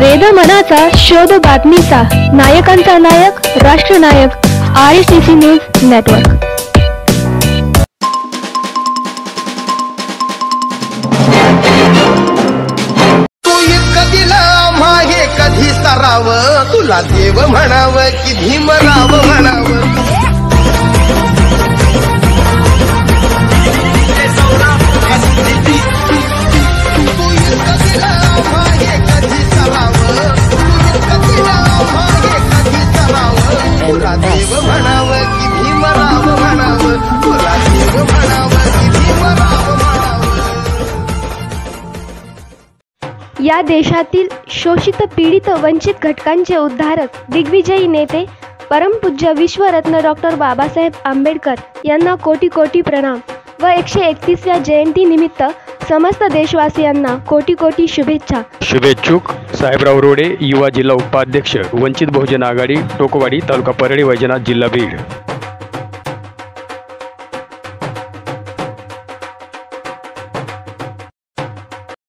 वेद मनाचा शोध बातमीचा, नायकांचा नायक राष्ट्रनायक RSTC न्यूज नेटवर्क। कधी सराव तुला देव म्हणाव की भीमराव म्हणाव। तुला देव म्हणाव की भीमराव म्हणाव, तुला देव म्हणाव की भीमराव म्हणाव। या देशातील शोषित पीडित वंचित घटकांचे उद्धारक दिग्विजयी नेते परमपूज्य विश्वरत्न डॉक्टर बाबासाहेब आंबेडकर यांना कोटी कोटी प्रणाम व 131व्या जयंती निमित्त समस्त देशवासियांना कोटी कोटी शुभेच्छा। शुभेच्छुक साहेबराव रोडे, युवा जिल्हा उपाध्यक्ष, वंचित बहुजन आघाडी, टोकवाडी, तालुका परळी, वैजनाथ, जिल्हा बीड।